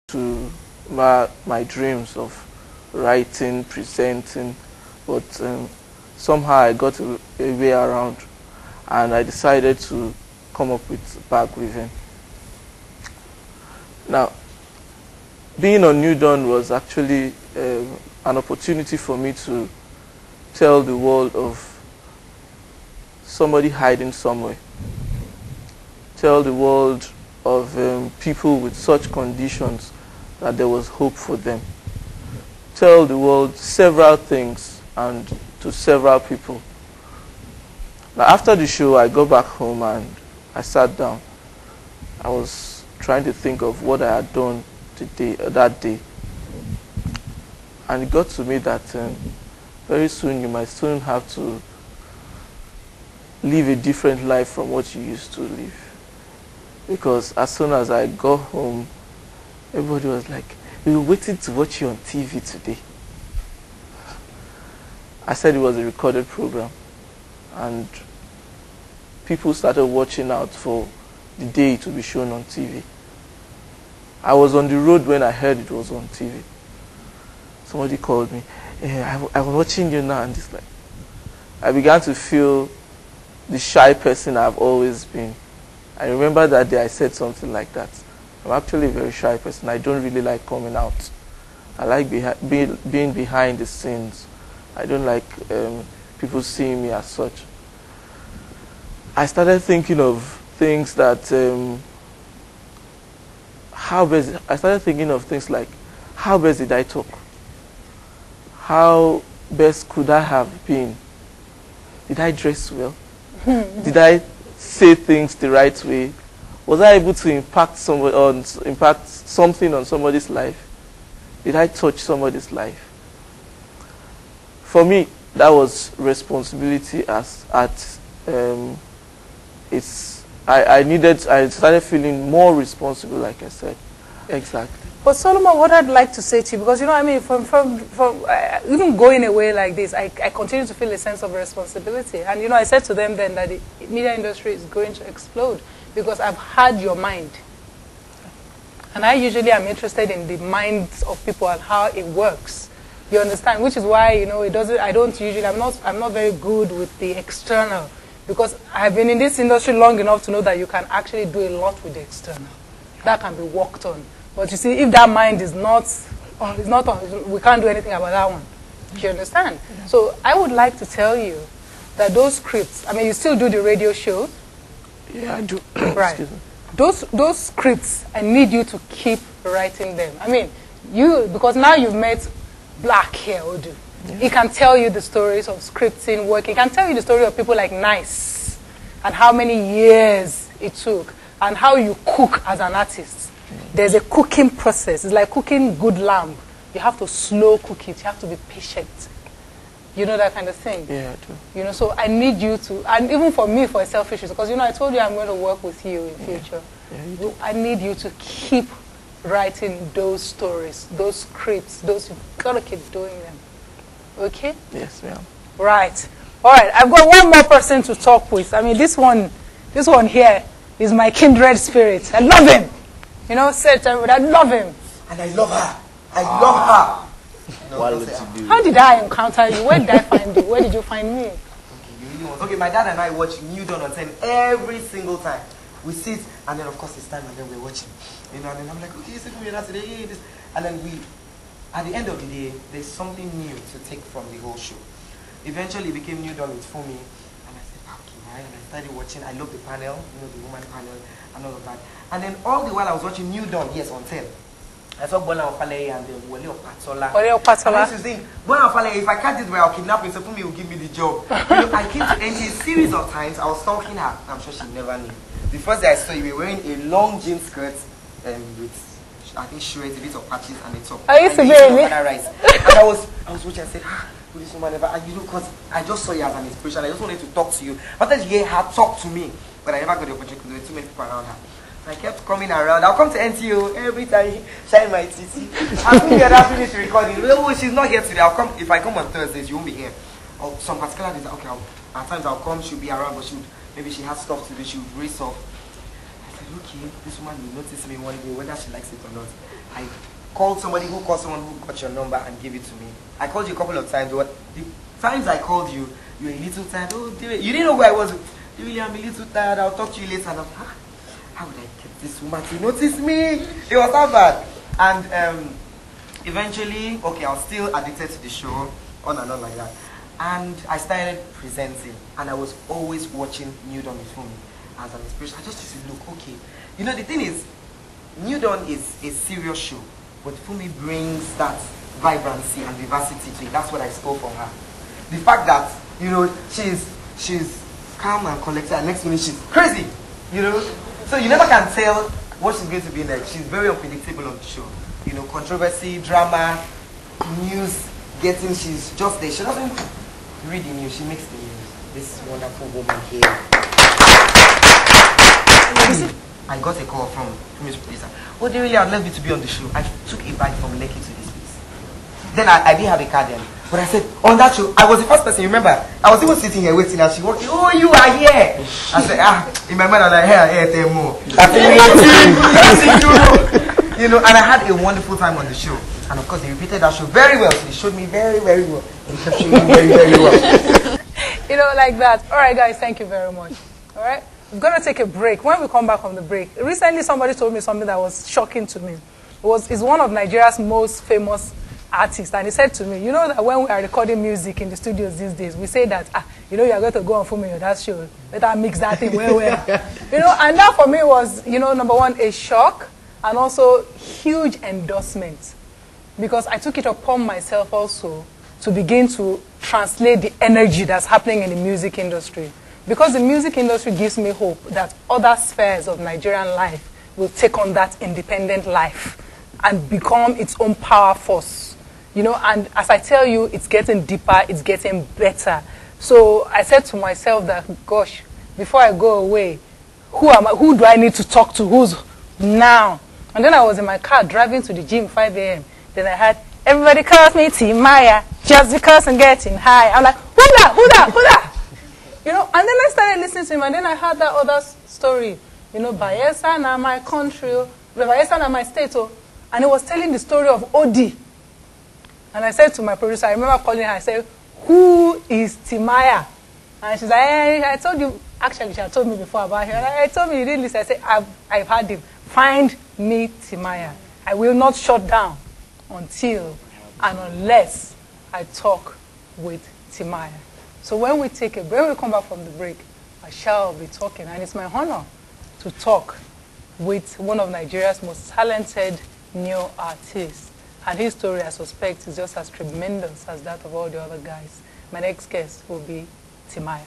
to my dreams of writing, presenting, but somehow I got a way around, and I decided to come up with bag weaving. Now, being on New Dawn was actually an opportunity for me to tell the world of somebody hiding somewhere. Tell the world of people with such conditions that there was hope for them. Tell the world several things and to several people. Now, after the show, I got back home and I sat down. I was trying to think of what I had done that day. And it got to me that very soon you might soon have to live a different life from what you used to live. Because as soon as I got home, everybody was like, "We were waiting to watch you on TV today." I said it was a recorded program, and people started watching out for the day it would be shown on TV. I was on the road when I heard it was on TV. Somebody called me, I'm watching you now, and this, like, I began to feel the shy person I've always been. I remember that day I said something like that. I'm actually a very shy person. I don't really like coming out. I like being behind the scenes. I don't like people seeing me as such. I started thinking of things that, I started thinking of things like, how best did I talk? How best could I have been? Did I dress well? Did I say things the right way? Was I able to impact something on somebody's life? Did I touch somebody's life? For me, that was responsibility. I started feeling more responsible, like I said. Exactly. But Solomon, what I'd like to say to you, because I mean, from even going away like this, I continue to feel a sense of responsibility. And I said to them then that the media industry is going to explode because I've had your mind. And I usually am interested in the minds of people and how it works. You understand? Which is why, I'm not very good with the external, because I've been in this industry long enough to know that you can actually do a lot with the external. That can be worked on. But you see, if that mind is not on, we can't do anything about that one. Do you understand? Yeah. So I would like to tell you that those scripts, I mean, you still do the radio show? Yeah, I do. Right. Those scripts, I need you to keep writing them. I mean, because now you've met Black here, Odu. Yeah. He can tell you the stories of scripting, working. He can tell you the story of people like Nice and how many years it took and how you cook as an artist. There's a cooking process. It's like cooking good lamb. You have to slow cook it. You have to be patient. You know that kind of thing? Yeah, I do. So I need you to, and even for me, for a selfish reason, because, I told you I'm going to work with you in future. Yeah, you do. I need you to keep writing those stories, those scripts, you've got to keep doing them. Okay? Yes, ma'am. Right. All right. I've got one more person to talk with. I mean, this one here is my kindred spirit. I love him. Said to everybody, I love him. And I love her. I love her. What did you do? How did I encounter you? Where did I find you? Where did you find me? Okay, my dad and I watch New Dawn on 10 every single time. We sit, and then of course it's time, and then we're watching. And then I'm like, okay, you see for me today, this. And then at the end of the day, there's something new to take from the whole show. Eventually it became New Dawn with Funmi, and I said, okay, right? And I started watching. I love the panel, the woman panel, and all of that. And then all the while I was watching New Dawn, yes, on 10. I saw Bona Ofale and Wale Opatola. Wale Opatola. I used to think, Bona Ofale, if I catch this boy, I'll kidnap him, so Funmi will give me the job. I came to NT a series of times. I was stalking her. I'm sure she never knew. The first day I saw you were wearing a long jean skirt with, I think, shreds, a bit of patches and a top. I used to be really. And I was watching and said, will this woman ever? Because I just saw you as an inspiration. I just wanted to talk to you. I wanted to hear her talk to me, but I never got the opportunity because there were too many people around her. I kept coming around. I'll come to NTO every time, shine my titty. I think that I finished recording. Oh, she's not here today. I'll come. If I come on Thursdays, you won't be here. Or some particular days, okay, at times I'll come, she'll be around, but maybe she has stuff to do, she'll race off. I said, okay, this woman will notice me one day, whether she likes it or not. I called somebody who called someone who got your number and gave it to me. I called you a couple of times. But the times I called you, you were a little tired. Oh, David, you didn't know who I was. Really, I'm a little tired. I'll talk to you later. And I'm, how would I get this woman to notice me? It was that bad. And eventually, okay, I was still addicted to the show, on and on like that. And I started presenting, and I was always watching New Dawn with Funmi as an inspiration. I just used to look, okay. You know, the thing is, New Dawn is a serious show, but Funmi brings that vibrancy and vivacity to it. That's what I stole from her. The fact that, you know, she's calm and collected, and next minute she's crazy, you know. So you never can tell what she's going to be like. She's very unpredictable on the show. You know, controversy, drama, news, she's just there. She doesn't read the news, she makes the news. This wonderful woman here. I got a call from his producer. Oh, they really, I'd love you to be on the show. I took a bike from Lekki to this place. Then I didn't have a car then. But I said, on that show, I was the first person, you remember? I was even sitting here waiting and she walked in, oh, you are here. I said, in my mind, I was like, hey, tell more. You know, and I had a wonderful time on the show. And of course, they repeated that show very well. So they showed me very, very well. They kept showing me very, very well. You know, like that. All right, guys, thank you very much. All right? We're going to take a break. When we come back from the break, recently somebody told me something that was shocking to me. It's one of Nigeria's most famous artists. And he said to me, you know that when we are recording music in the studios these days, we say that, you know, you are going to go on Funmi that show. Better mix that thing well. You know, and that for me was, you know, number one, a shock, and also huge endorsement. Because I took it upon myself also to begin to translate the energy that's happening in the music industry. Because the music industry gives me hope that other spheres of Nigerian life will take on that independent life and become its own power force. You know, and as I tell you, it's getting deeper, it's getting better. So I said to myself that, gosh, before I go away, who do I need to talk to? Who's now? And then I was in my car driving to the gym 5 a.m. Then I had, everybody calls me Timaya, just because I'm getting high. I'm like, who that? You know, and then I started listening to him, and then I heard that other story. You know, Bayelsa na my country, Bayelsa na my state, and he was telling the story of Odi. And I said to my producer, I remember calling her, I said, who is Timaya? And she's like, hey, I told you, actually she had told me before about him. And I told me you didn't listen. I said, I've heard him. Find me Timaya. I will not shut down until and unless I talk with Timaya. So when we come back from the break, I shall be talking, and it's my honor to talk with one of Nigeria's most talented new artists. And his story, I suspect, is just as tremendous as that of all the other guys. My next guest will be Timaya.